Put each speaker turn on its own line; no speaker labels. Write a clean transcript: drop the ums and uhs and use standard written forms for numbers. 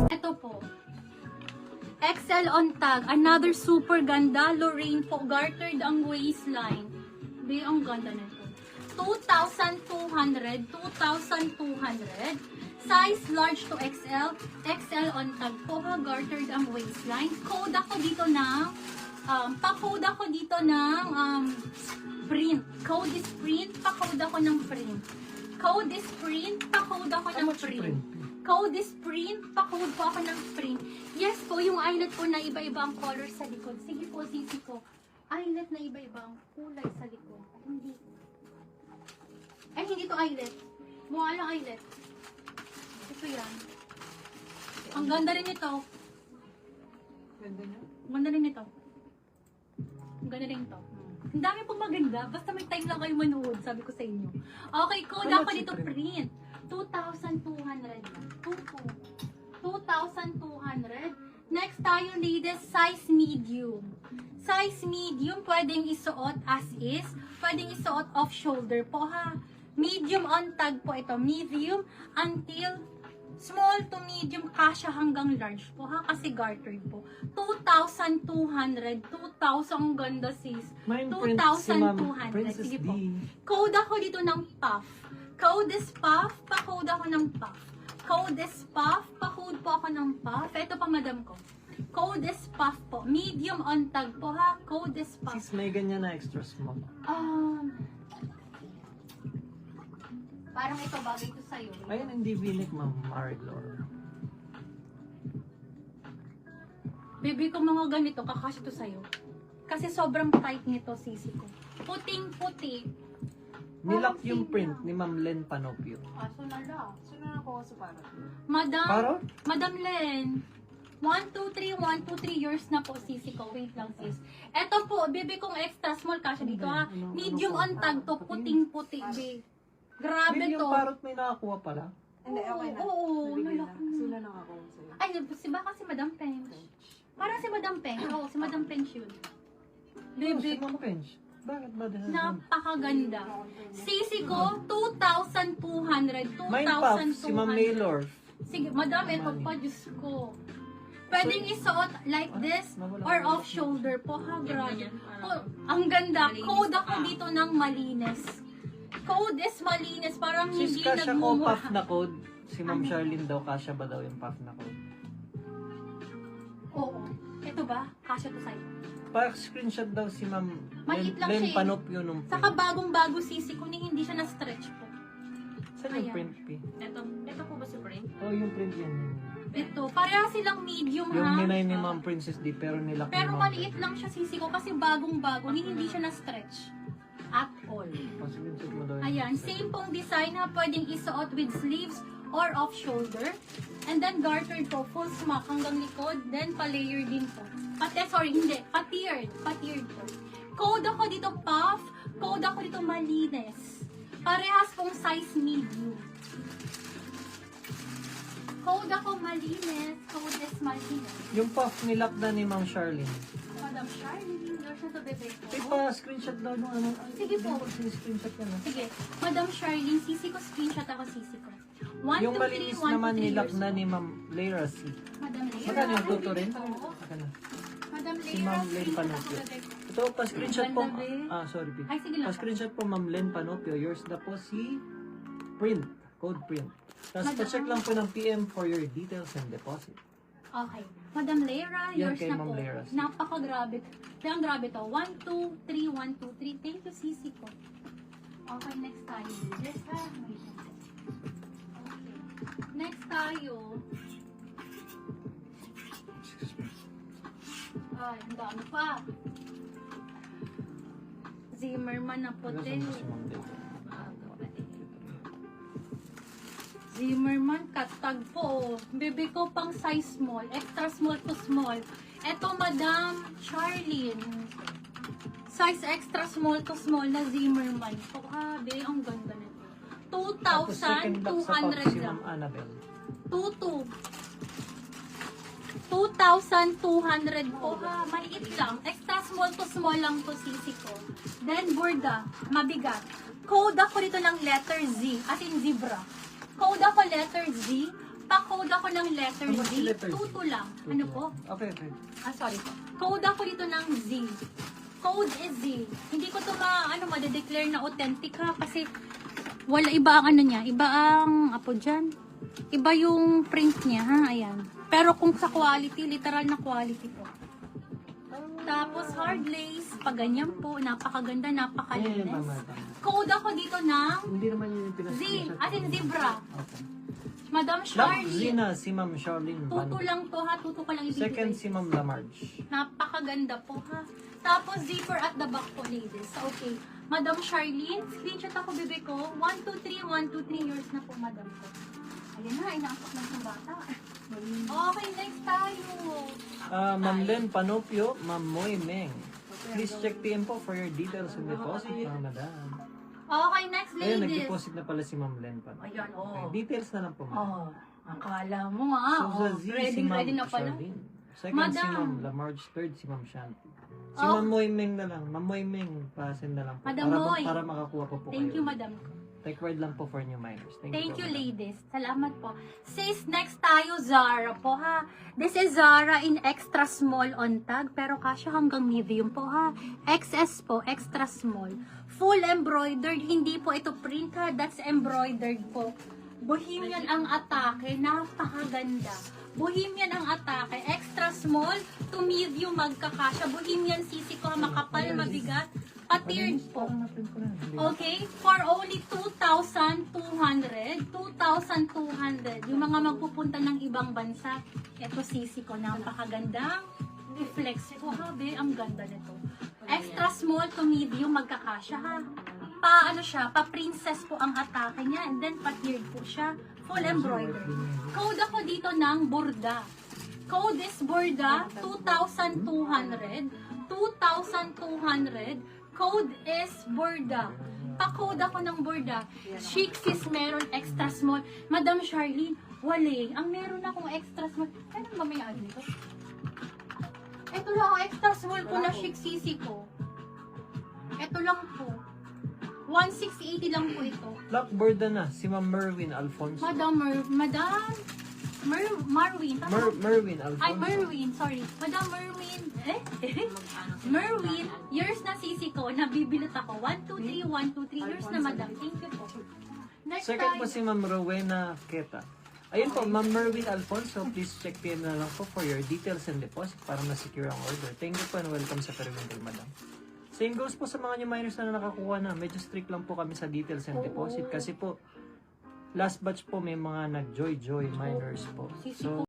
Ito po. XL on tag. Another super ganda. Lorraine po. Gartered ang waistline. Be, ang ganda nito. 2,200. 2,200. Size large to XL. XL on tag po ha. Gartered ang waistline. Code ako dito ng pa-code ako dito ng print. Code is print. Pa-code ako ng print. Code is print. Pa-code ako ng print. Code is print. Pa-code po ako ng print. Yes po, yung eyelet po na iba-iba ang color sa likod. Sige po, sisi ko. Eyelet na iba-iba ang kulay sa likod. Hindi. Ay, hindi to eyelet. Mukha lang eyelet. Ito yan. Ang ganda rin ito.
Ganda niya?
Ang ganda rin ito. Ang ganda rin ito. Ang dami pong maganda. Basta may time lang kayo manood, sabi ko sa inyo. Okay, code ako dito print. 2,200 lang. 2,200. Next tayo, ladies, size medium. Size medium, pwedeng isuot as is. Pwedeng isuot off shoulder po ha. Medium on tag po ito. Medium until small to medium, kasya hanggang large po ha. Kasi gartered po. 2,200. 2,000. Ang ganda sis. 2,200. Sige po. Code ako dito ng puff. Code is puff. Pa-code ako ng puff. Code is puff. Pa-code po ako ng puff. Ito pa madam ko. Code is puff po. Medium on tag po ha. Code is puff.
Sis, may ganyan na extra small.
Parang ito bagay ko sa'yo.
Ayan, hindi bilik, Ma'am Marilor.
Baby ko mga ganito, kakasya to sa'yo. Kasi sobrang tight nito, sisi ko. Puting-puti.
Nilak yung print ni Ma'am Len Panopio.
Aso na lang.
Sino na ako sa para?
Parot?
Madam Len. 1, 2, 3, 1, 2, 3 years na po, sisi ko. Wait lang, sis. Eto po, baby kong extra small kasya dito ha. Medium on tag to, puting-puti, babe. Grabe
Yung
to.
parot may nakakuha pala.
Hindi, okay na.
Oo,
Nabigyan
nalak-
na. Sila lang ako sa'yo.
Ay, si baka si Madam Pench. Parang si Madam Pench. Oo, si Madam Pench yun.
Baby,
Baby,
si Ma'am Kench. Bakit ba din?
napakaganda. Sisi ko, 2,200.
May puff, si Ma'am
2,200.
Maylor.
Sige, Madam, ito pa, Diyos ko. Pwedeng isuot like this or off shoulder po. Ha, grabe. Oh, ang ganda. Code ako dito ng malinis. Code is malinis. Parang
Sis,
hindi
kasya ko
nagmumura.
puff na code. Si Ma'am Charlene daw, kasya ba daw yung puff na code?
Oo. Ito ba? Kasya to sa'yo.
Pa-screenshot daw si Ma'am
Maliit lang
Len
siya eh.
Panopio nung print.
Saka bagong-bago sisi ko ni hindi siya na-stretch po.
Saan yung
Ayan.
print, P?
Ito po ba si Print?
Oh, yung print yan.
Ito, pareha silang medium
Yung
ha.
ninay ni Ma'am Princess D, pero nilak
Pero
ni Ma'am
maliit lang siya sisi ko kasi bagong-bago ni hindi siya na-stretch. At all.
Pa-screenshot mo daw yun.
Ayan, same pong design ha. Pwedeng isuot with sleeves or off shoulder. And then gartered po, full smock hanggang likod. Then pa-layer din po. Hindi. Pa-tiered. Pa-tiered po. Code ako dito puff. Code ako dito malinis. Parehas pong size medium. Code ako malinis. Code is malinis.
Yung puff nilak na ni Ma'am Charlene.
Madam Charlene, yours na to bebe ko.
Eh, pa-screenshot daw nung ano.
Sige po.
Screenshot yan. ah.
Sige, Madam Charlene, sisi ko, screenshot ako, sisi ko. 1,
Yung
2, 3,
malinis
1,
naman
2, 3
nilak
years
na
old.
ni Ma'am Lyra C.
Madam Leira.
Magkano yung tuto rin?
Oo.
Saka na.
Madam
Si
Leira,
Ma'am Len
screenshot ako,
Panopio.
bebe ko.
Ito, pa-screenshot po.
Ganda, be.
Sorry, P.
Ay, sige lang.
Pa-screenshot po Ma'am Len Panopio. Yours na po si Print. Code Print. Tapos
Madam.
pa-check lang po ng PM for your details and deposit.
Okay. Madam Leira,
Yan
yours
kay
na
Ma'am
po.
Leira.
Napakagrabe. Kaya ang grabe to. 1, 2, 3, 1, 2, 3. Thank you, sisi ko. Okay, next tayo. Yes, ha? Okay. Next tayo. Ay, ang dami pa. Zimmerman na puti.
Ano si Ma'am Len?
Zimmerman, katag po. Bebe ko pang size small. Extra small to small. Eto, Madam Charlene. Size extra small to small na Zimmerman. Grabe, ang ganda nito.
Tapos second box sa pop
2,200
si
lang.
Ma'am Annabelle.
2,2. 2,200 po ha. Maliit lang. Extra small to small lang to sisi ko. Then, burda. Mabigat. Code ako dito ng letter Z. As in zebra. Code ako letter Z. Pa-code ako ng letter
Ano ba
Z.
si letter Z?
Tuto lang. Ano po?
Okay, okay.
Sorry po. Code ako dito ng Z. Code is Z. Hindi ko to ma-declare na authentic ha. Kasi wala iba ang ano niya. Iba ang, apo dyan. Iba yung print niya ha. Ayan. Pero kung sa quality, literal na quality po. Tapos hard lace. Pag ganyan po. Napakaganda,
Yan,
napakalinis.
tama, tama.
Code ako dito ng
Hindi naman yun yung
Z.
pinag-screenshot.
As in zebra.
Okay.
Madam
Love,
Charlie.
Zina, si Ma'am Charlene.
Tuto lang to ha. Tuto ko lang ibibigay.
Second, si Ma'am Lamarge.
Napakaganda po ha. Tapos zipper at the back po ladies. So, okay. Madam Charlene, screenshot ako bebe ko. 1, 2, 3, 1, 2, 3 years na po madam ko. Ayan na, inaangkot lang sa bata. Okay, next tayo.
Ma'am Len Panopio, Ma'am Moy Meng. Please check PM po for your details and deposit, mga madam.
Okay, next
Ayun,
ladies.
nag-deposit na pala si Ma'am Len Panopio.
Ayan, oh.
Okay, details na lang po, ma'am.
Oh, akala mo nga.
So, sa Z, si Ma'am
Ready na pala.
Charlene. Second, si
Madam.
Ma'am Lamarge. Third, si Ma'am Shanti. Si
Oh.
Ma'am Moy Meng na lang. Ma'am Moy Meng, pa-send na lang po.
Madam
para,
Moy.
para makakuha po po
Thank you,
kayo.
madam.
Take word lang po for new minors.
Thank
po,
you,
madam.
ladies. Salamat po. Sis, next tayo, Zara po, ha. This is Zara in extra small on tag, pero kasya hanggang medium po, ha. XS po, extra small. Full embroidered, hindi po ito print, ha. That's embroidered po. Bohemian ang atake, napakaganda. Bohemian ang atake, extra small to medium magkakasya. Bohemian sisi ko, makapal, mabigat. Patiered po.
Parang natin ko na. Hindi.
Okay, for only 2,200. 2,200. Yung mga magpupunta ng ibang bansa, ito sisi ko, napakagandang reflex ko, habe, ang ganda nito. Extra small to medium, magkakasya ha. Ano siya, pa-princess po ang atake niya, and then pa-tiered po siya, full embroidered. Code ako dito ng burda. Code is burda, 2,200. 2,200. Code is burda. Pa-code ako ng burda. Chic sis meron extra small. Madam Charlene, wale. Ang meron akong extra small. Ano ba may ano nito? Ito lang ang extra small ko na chic sisi ko. Ito lang po. 1,680 lang po ito.
Blackboard na, si Ma'am Merwin Alfonso.
Marwin. Tama?
Merwin Alfonso.
Ay, Merwin, sorry. Madam Merwin, Merwin, years na sisi ko, nabibilot ako. 1, 2, 3, 1, 2, 3 years na madam. Thank you po. Next
Second
tayo.
po si Ma'am Rowena Queta. Ayun po, Ma'am Merwin Alfonso, please check PM na lang po for your details and deposit para ma-secure ang order. Thank you po and welcome sa Periwinkle, madam. Same goes po sa mga new minors na nakakuha na. Medyo strict lang po kami sa details and deposit kasi po, last batch po may mga nag-joy minors po.
Sisi
So,
ko